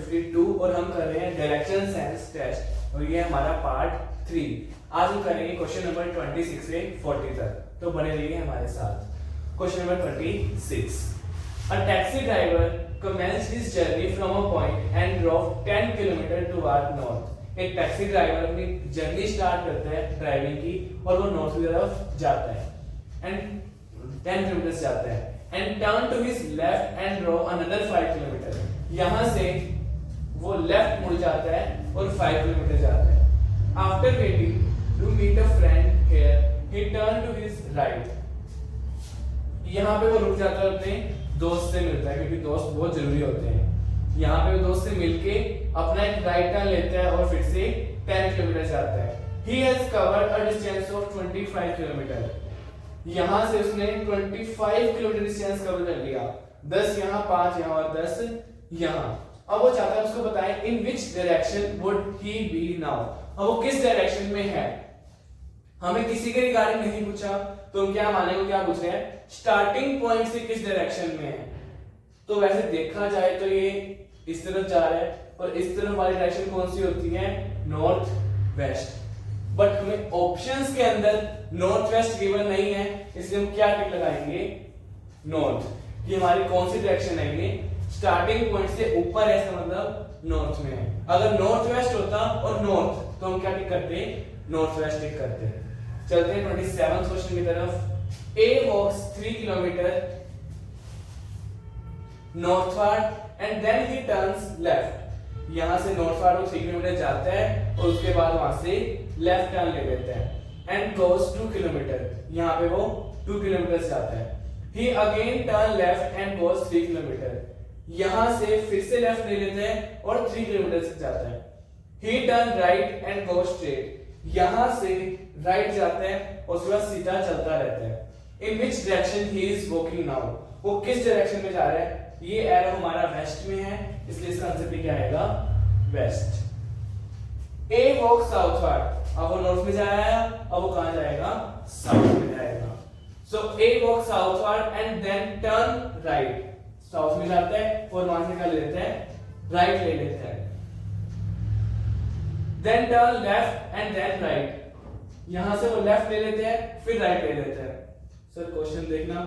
52 और हम कर रहे हैं डायरेक्शन सेंस टेस्ट और ये है हमारा पार्ट 3। आज हम करेंगे क्वेश्चन नंबर 26 से 40 तक, तो बने रहिए हमारे साथ। Question number 26। A taxi driver commenced his journey from a point and drove 10 km toward north. एक टैक्सी ड्राइवर अपनी जर्नी स्टार्ट करता है ड्राइविंग की और वो नॉर्थ की तरफ जाता है एंड 10 किलोमीटर जाता है and turn to his left and drove another 5 kilometer. यहाँ से वो लेफ्ट मुड़ जाता है और 5 किलोमीटर जाता है। After waiting to meet a friend here, he turned to his right. यहाँ पे वो रुक जाता है, अपने दोस्त से मिलता है क्योंकि दोस्त बहुत जरूरी होते हैं। यहाँ पे वो दोस्त से मिलके अपना एक राइट टर्न लेता है और फिर से 10 किलोमीटर जाता है। He has covered a distance of 25 kilometer. यहाँ से उसने 25 किलोमीटर डिस्टेंस कवर कर लिया। 10 यहाँ, 5 यहाँ और 10 यहाँ। अब वो चाहता है उसको बताएं in which direction would he be now. अब वो किस डायरेक्शन में है। हमें किसी के रिगार्डिंग नहीं पूछा तो हम क्या मानेंगे, क्या पूछ रहे हैं स्टार्टिंग पॉइंट से किस डायरेक्शन में है। तो वैसे देखा जाए तो ये इस तरफ जा रहा है और इस तरफ वाली डायरेक्शन कौन सी होती है, नॉर्थ वेस्ट। बट हमें ऑप्शंस के अंदर नॉर्थ वेस्ट गिवन नहीं है, इसलिए हम क्या टिक लगाएंगे, नॉर्थ। ये हमारी कौन सी डायरेक्शन है, ये स्टार्टिंग पॉइंट से ऊपर है, इसका मतलब नॉर्थ में है। अगर नॉर्थ वेस्ट होता और नॉर्थ तो हम क्या टिक करते, नॉर्थ वेस्ट टिक करते। चलते हैं 27 क्वेश्चन की तरफ। A walks 3 kilometre northward and then he turns left. यहां से नॉर्थवर्ड वो 3 किलोमीटर जाता है और उसके बाद वहां से लेफ्ट टर्न ले लेता है एंड गोज 2 किलोमीटर। यहाँ पे वो 2 किलोमीटर जाता है। He again turn left and goes 3 kilometre. यहाँ से फिर से लेफ्ट ले लेते हैं और 3 किलोमीटर जाता है। ही turn right and goes straight. यहाँ से राइट जाता है और उसके बाद सीधा चलता रहता है। In which direction he is walking now. वो किस डायरेक्शन में जा रहा है, ये एरो हमारा वेस्ट में है, इसलिए इसका आंसर भी क्या आएगा, वेस्ट। ए वॉक साउथवर्ड। अब वो नॉर्थ में जा रहा है, अब वो कहां जाएगा, साउथ में जाएगा। So a walk southward and then turn right. South में जाता है और वहां से क्या ले लेते हैं, राइट ले लेते हैं। Then turn left and then right. यहां से वो लेफ्ट ले लेते हैं फिर राइट ले लेते हैं। सर क्वेश्चन देखना,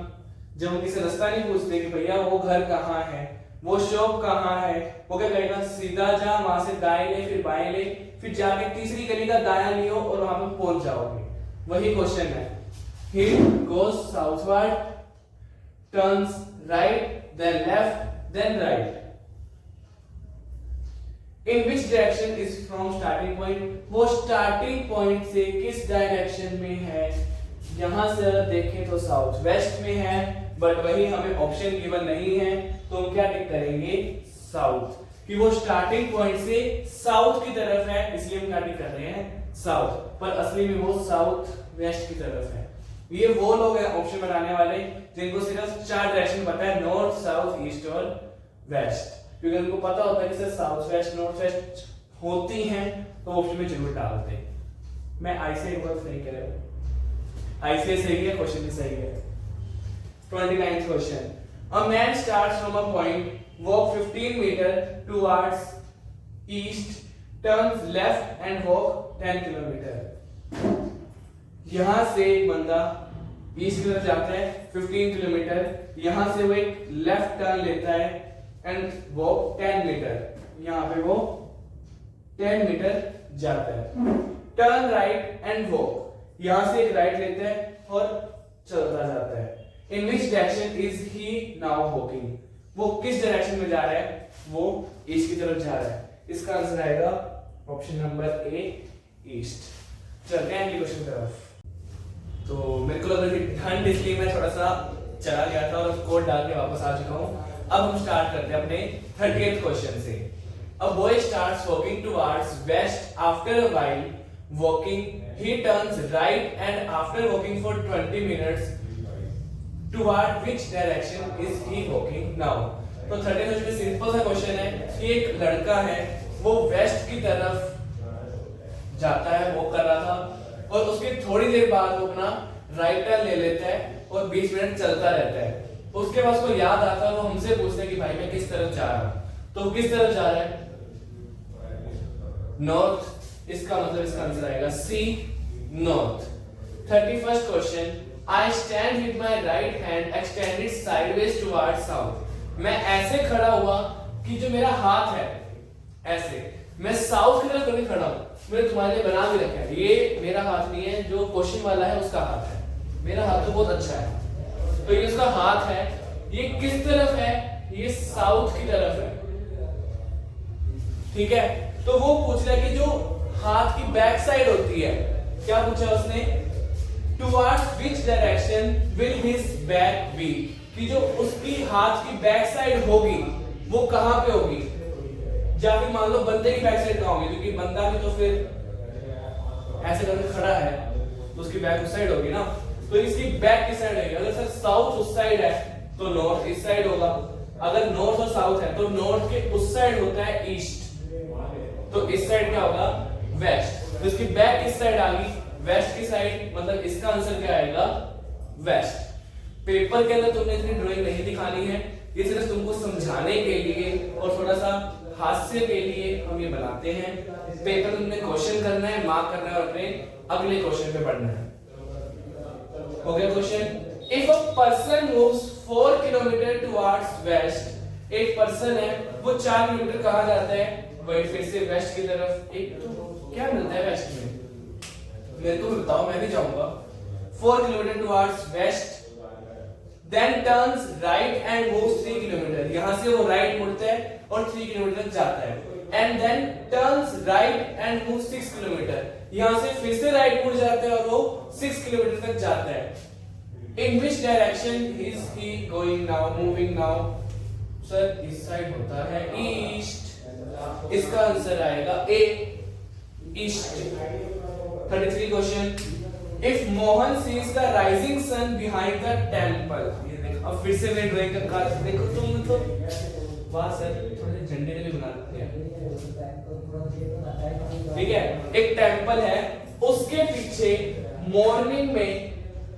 जब हम किसी रास्ता नहीं पूछते कि भैया वो घर कहाँ है, वो शॉप कहाँ है, वो क्या कहेगा सीधा जा, वहां से दाएं ले फिर बाएं ले फिर जाके तीसरी गली का दायां लियो और वहां पे पहुंच जाओगे। वही क्वेश्चन है। He goes southward, turns right, then left, then right. In which direction is from starting point? वो starting point से किस डायरेक्शन में है। यहां से अगर देखें तो साउथ वेस्ट में है, बट वही हमें ऑप्शन गिवन नहीं है तो हम क्या टिक करेंगे, साउथ। कि वो स्टार्टिंग पॉइंट से साउथ की तरफ है, इसलिए हम क्या टिक कर रहे हैं, साउथ। पर असली में वो साउथ वेस्ट की तरफ है। ये वो लोग हैं ऑप्शन बनाने वाले जिनको सिर्फ 4 डायरेक्शन पता है, नॉर्थ साउथ ईस्ट और वेस्ट। क्योंकि उनको पता होता है कि sir south west north west होती हैं तो ऑप्शन में जरूर डालते हैं। मैं आईसीआई वर्क नहीं कर रहा हूं, आईसीआई सही है, क्वेश्चन भी सही है। 29th question. A man starts from a point, walk 15 meter towards east, turns left and walk 10 kilometer. यहां से एक बंदा ईस्ट की तरफ जाता है 15 किलोमीटर, यहां से वो एक लेफ्ट टर्न लेता है एंड वॉक 10 मीटर। यहां पे वो 10 मीटर जाता है। Turn right and walk. यहां से एक राइट लेता है और चलता जाता है। In which direction is he now walking. वो किस डायरेक्शन में जा रहा है, वो ईस्ट की तरफ जा रहा है। इसका आंसर आएगा ऑप्शन नंबर ए, ईस्ट। चलते हैं अगले क्वेश्चन की तरफ। तो मेरे को लग रहा है ठंड, इसलिए मैं थोड़ा सा चला गया था और कोट डाल के वापस आ चुका हूँ। अब हम स्टार्ट करते हैं अपने 30th क्वेश्चन से। A boy starts walking towards west. After a while walking, he turns right and after walking for 20 minutes, toward which direction is he walking now? तो 30th क्वेश्चन में सिंपल सा question है कि एक लड़का है वो वेस्ट की तरफ जाता है, वॉक कर रहा था और उसके थोड़ी देर बाद वो अपना राइट टर्न ले लेता है और 20 मिनट चलता रहता है। उसके बाद उसको याद आता है, वो हमसे पूछता है कि भाई मैं किस तरफ जा रहा हूँ। तो किस तरफ जा रहा है, नॉर्थ, इसका मतलब इसका आंसर आएगा C north. 31st question, I stand with my right hand extended sideways towards south. मैं ऐसे खड़ा हुआ कि जो मेरा हाथ है ऐसे मैं साउथ की तरफ करके खड़ा हूं। मैंने तुम्हारे लिए बना भी रखा है, ये मेरा हाथ नहीं है, जो क्वेश्चन वाला है उसका हाथ है, मेरा हाथ तो बहुत अच्छा है। तो ये उसका हाथ है, ये किस तरफ है, ये साउथ की तरफ है, ठीक है। तो वो पूछ रहा है कि जो हाथ की बैक साइड होती है, क्या पूछा उसने, towards which direction will his back be, कि जो उसकी हाथ की बैक साइड होगी वो कहां पे होगी, या फिर मान लो बंदे की बैक साइड कहां होगी, क्योंकि बंदा भी तो फिर ऐसे करके खड़ा है तो उसकी बैक उस साइड होगी ना, तो इसकी बैक किस साइड है। अगर सर साउथ उस साइड है तो नॉर्थ इस साइड होगा, अगर नॉर्थ और साउथ है तो नॉर्थ के उस साइड होता है ईस्ट, तो इस साइड क्या होगा, वेस्ट। तो इसकी बैक किस साइड आ गई, वेस्ट की साइड, मतलब इसका आंसर क्या आएगा, वेस्ट। पेपर के अंदर तुमने इतनी ड्राइंग नहीं दिखानी है, ये सिर्फ तुमको समझाने के लिए और थोड़ा सा हास्य के लिए हम ये बनाते हैं। पेपर तुमने क्वेश्चन करना है, मार्क करना है और अपने अगले क्वेश्चन पे पढ़ना है। हो गया question. If a person moves 4 kilometre towards waste, एक पर्सन है वो 4 किलोमीटर कहां जाता है, वही फिर से वेस्ट की तरफ। एक तो क्या मिलता है वेस्ट में, मेरे को बताओ, मैं भी जाऊंगा। 4 kilometre towards west, then turns right and moves 3 kilometre, यहां से वो राइट मुड़ता है और 3 किलोमीटर तक जाता है, and then turns right and moves 6 kilometre, यहां से फिर से राइट मुड़ जाता है और वो 6 किलोमीटर तक जाता है। In which direction is he going now, moving now, sir इस साइड होता है ईस्ट, इसका आंसर आएगा A east. 33 question, if Mohan sees the rising sun behind the temple, ये देखो अब फिर से मैं ड्राइंग का कार्य देखो तुम, मतलब वाह सर थोड़े झंडे भी बना देते हैं, ठीक है। एक टेंपल है, उसके पीछे मॉर्निंग में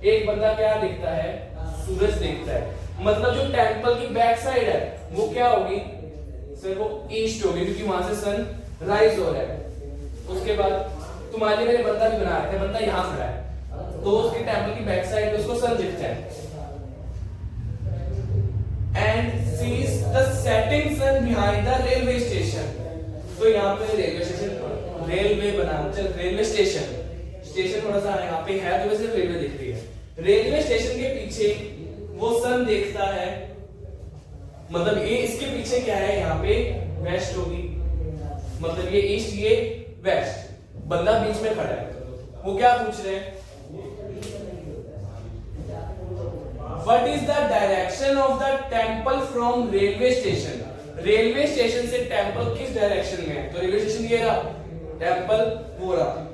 एक बंदा क्या दिखता है, सूरज दिखता है, मतलब जो टेंपल की बैक साइड है वो क्या होगी, सर वो ईस्ट होगी, क्योंकि वहां से सन राइज हो रहा है। उसके बाद तुम्हारे लिए बंदा भी बना रखा है, बंदा यहां खड़ा है, तो उसके टेंपल की बैक साइड उसको सन दिखता है, and sees the setting sun behind the railway station. तो यहाँ पे रेलवे स्टेशन, रेलवे बना, चल रेलवे स्टेशन, स्टेशन थोड़ा सा यहाँ पे है तो वैसे रेलवे दिख रही है, रेलवे स्टेशन के पीछे वो सन देखता है, मतलब ये इसके पीछे क्या है, यहाँ पे वेस्ट होगी, मतलब ये ईस्ट ये वेस्ट, बंदा बीच में खड़ा है, वो क्या पूछ रहे हैं, What is the direction of the temple from railway station? Railway station से टेंपल किस डायरेक्शन में है, तो रेलवे स्टेशन ये रहा, टेंपल वो रहा,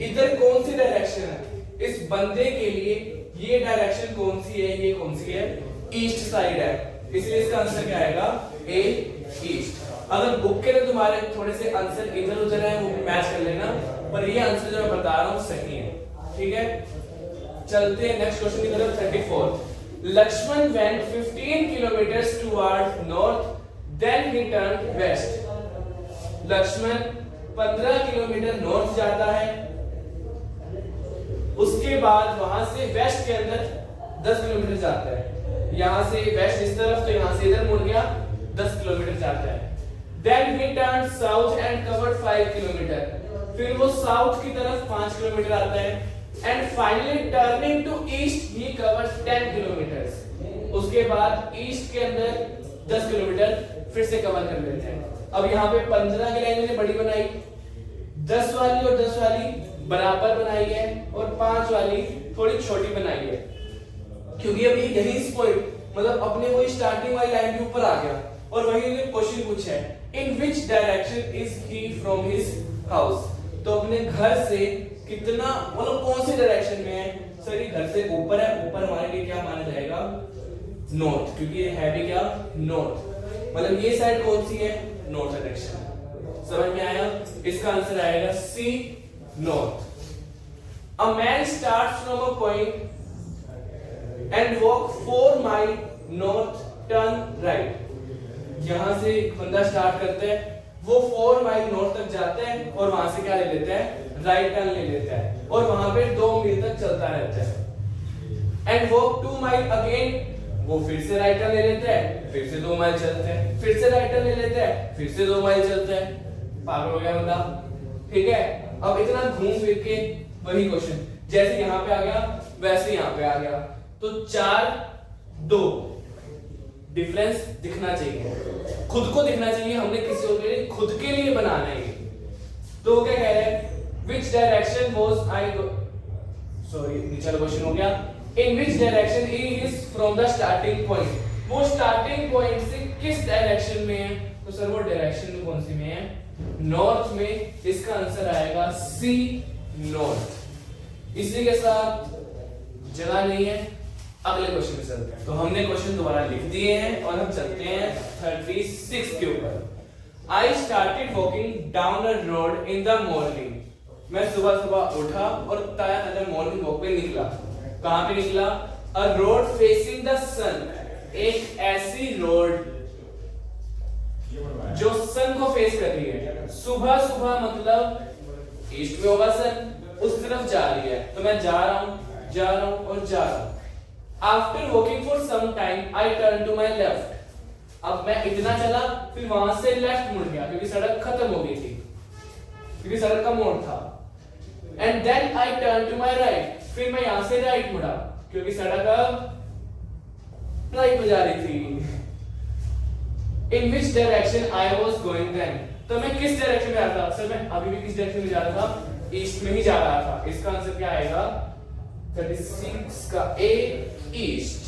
इधर कौन सी डायरेक्शन है, इस बंदे के लिए ये डायरेक्शन कौन सी है, ये कौन सी है, ईस्ट साइड है, इसलिए इसका आंसर क्या आएगा, ए ईस्ट। अगर बुक के लिए तुम्हारे थोड़े से आंसर इधर उधर है वो मैच कर लेना, पर ये आंसर जो मैं बता रहा हूँ सही है, ठीक है। चलते हैं नेक्स्ट क्वेश्चन की तरफ। 34, Lakshman went 15 kilometers towards north, then he turned west. Lakshman 15 kilometre north जाता है, उसके बाद वहां से वेस्ट के अंदर 10 किलोमीटर जाता है, यहां से वेस्ट इस तरफ, तो यहां से इधर मुड़ गया 10 किलोमीटर जाता है। Then he turned south and covered 5 kilometre, फिर वो साउथ की तरफ 5 किलोमीटर आता है, and finally turning to east he covers 10 kilometers, उसके बाद ईस्ट के अंदर 10 किलोमीटर फिर से कवर कर लेते हैं। अब यहाँ पे 15 की लाइन मैंने बड़ी बनाई, 10 वाली और 10 वाली बराबर बनाई है और 5 वाली थोड़ी छोटी बनाई है, क्योंकि अभी यही इस पॉइंट मतलब अपने वो स्टार्टिंग वाली लाइन के ऊपर आ गया और वही क्वेश्चन पूछा है, in which direction is he from his house, तो अपने घर से कितना मतलब कौन सी डायरेक्शन में है, सर ये घर से ऊपर है, ऊपर हमारे लिए क्या माना जाएगा, नॉर्थ, क्योंकि ये है भी क्या, नॉर्थ, मतलब ये साइड कौन सी है, नॉर्थ डायरेक्शन। समझ में आया, इसका आंसर आएगा C north. A man starts from a point and walk 4 mile north, turn right, यहां से बंदा स्टार्ट करता है वो 4 माइल नॉर्थ तक जाता है और वहां से क्या ले लेता है, राइट टर्न ले लेता है और वहां पे 2 मील तक चलता रहता है। एंड वो 2 माइल अगेन, वो फिर से राइट टर्न ले लेता है, फिर से 2 माइल चलता है, फिर से राइट टर्न ले लेता है, फिर से 2 माइल चलता है। पागल हो गया बंदा, ठीक है। अब इतना घूम फिर के वही क्वेश्चन, जैसे यहाँ पे आ गया वैसे यहाँ पे आ गया, तो 4-2 डिफरेंस दिखना चाहिए, खुद को दिखना चाहिए, हमने किसी और के लिए, खुद के लिए बनाना है। तो वो क्या कह रहे हैं, which direction was I sorry नीचे क्वेश्चन हो गया, in which direction he is from the starting point, वो स्टार्टिंग पॉइंट से किस डायरेक्शन में है, तो सर वो डायरेक्शन में कौन सी में है, नॉर्थ में। इसका आंसर आएगा सी, नॉर्थ। इसी के साथ जगह नहीं है, अगले क्वेश्चन में चलते हैं। तो हमने क्वेश्चन दोबारा लिख दिए हैं और हम चलते हैं 36 के ऊपर। I started walking down a road in the morning, मैं सुबह सुबह उठा और ताजा मॉर्निंग वॉक पे निकला। कहां पे निकला, a road facing the sun, एक ऐसी रोड जो सन को फेस कर रही है। सुबह सुबह मतलब ईस्ट में होगा सन, उस तरफ जा रही है, तो मैं जा रहा हूं जा रहा हूं और जा रहा हूं। After walking for some time I turn to my left, अब मैं इतना चला फिर वहां से लेफ्ट मुड़ गया क्योंकि सड़क खत्म हो गई थी, क्योंकि सड़क का मोड़ था। And then I turn to my right, फिर मैं यहां से राइट मुड़ा क्योंकि सड़क राइट में जा रही थी। In which direction I was going then, तो मैं किस डायरेक्शन में जा रहा था, सर मैं अभी भी किस डायरेक्शन में जा रहा था, ईस्ट में ही जा रहा था। इसका आंसर क्या आएगा, 36 का A, east.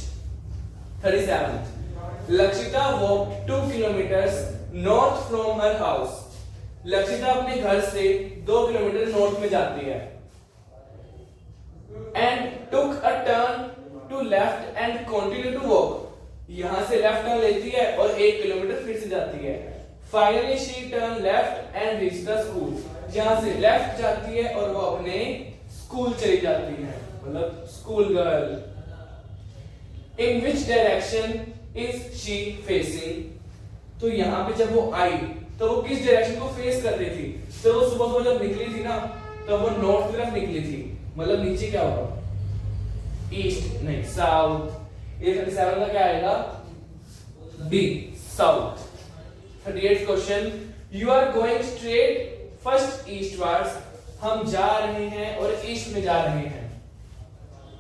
37 Lakshita walk 2 kilometres north from her house, Lakshita अपने घर से 2 किलोमीटर नॉर्थ में जाती है। And took a turn to left and continue to walk, यहां से लेफ्ट टर्न लेती है और 1 किलोमीटर फिर से जाती है। Finally she turn left and reach the school, यहां से लेफ्ट जाती है और वो अपने स्कूल चली जाती है, मतलब school girl. In which direction is she facing, तो यहां पे जब वो आई तो वो किस डायरेक्शन को फेस कर रही थी, तो वो सुबह सुबह जब निकली थी ना तो वो नॉर्थ की तरफ निकली थी, मतलब नीचे क्या होगा, ईस्ट नहीं साउथ। ये 37 का क्या आएगा, B, south. 38 question, you are going straight first eastwards, हम जा रहे हैं और ईस्ट में जा रहे हैं।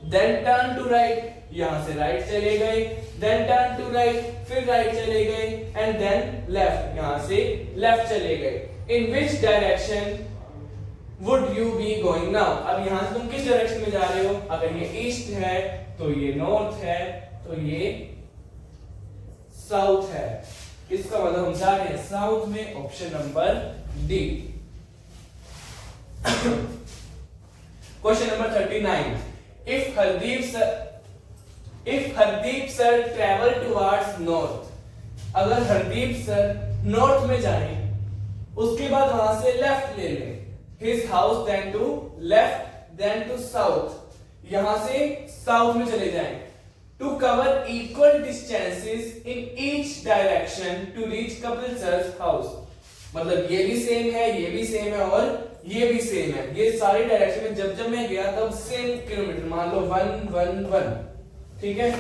देन टर्न टू राइट, यहां से राइट चले गए, देन टर्न टू राइट, फिर राइट चले गए, एंड देन लेफ्ट, यहां से लेफ्ट चले गए। In which direction would you be going now, अब यहां से तुम किस डायरेक्शन में जा रहे हो, अगर ये ईस्ट है तो ये नॉर्थ है, तो ये साउथ है, इसका मतलब हम जा रहे हैं साउथ में, option number D. Question number 39, if Hardeep sir travel towards north, अगर हरदीप सर नॉर्थ में जाए उसके बाद वहां से लेफ्ट ले लें, his house then to left then to south, यहां से साउथ में चले जाएं, to cover equal distances in each direction to reach Kapil sir's house, मतलब ये भी सेम है, ये भी सेम है और ये भी सेम है, ये सारी डायरेक्शन में जब जब मैं गया तब सेम किलोमीटर, मान लो 1 1 1, ठीक है।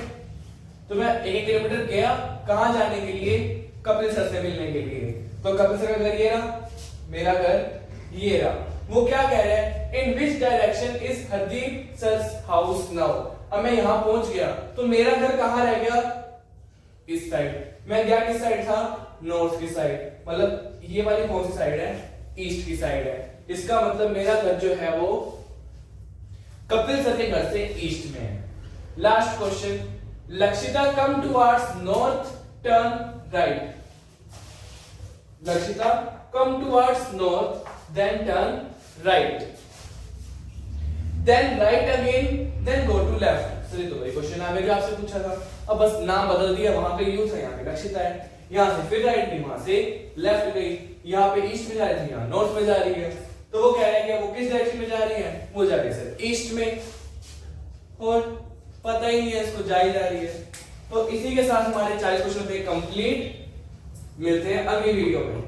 तो मैं 1 किलोमीटर गया कहां जाने के लिए, कपिल सर से मिलने के लिए, तो कपिल सर का घर ये रहा, मेरा घर ये रहा। वो क्या कह रहे हैं, in which direction is Hardeep sir's house now, अब मैं यहां पहुंच गया तो मेरा घर कहां रह गया, इस साइड, मैं गया किस साइड था, नॉर्थ की साइड, मतलब ये वाली कौन सी साइड है, ईस्ट की साइड है, इसका मतलब मेरा घर जो है वो कपिल सर के घर से ईस्ट में है। Last question, Lakshita come towards north turn right, Lakshita come towards north then turn right, then right again, then go to left. Sir तो वही क्वेश्चन है जो आपसे पूछा था, अब बस नाम बदल दिया, वहां पे यू था, यहाँ पे लक्षिता है, यहां से फिर राइट गई, वहां से लेफ्ट गई, यहाँ पे ईस्ट में जा रही थी, यहाँ नॉर्थ में जा रही है, तो वो कह रहे हैं कि वो किस डायरेक्शन में जा रही है, वो जा रही है सर ईस्ट में, और पता ही नहीं है इसको, जा ही जा रही है। तो इसी के साथ हमारे 40 क्वेश्चन पे कंप्लीट, मिलते हैं अगली वीडियो में।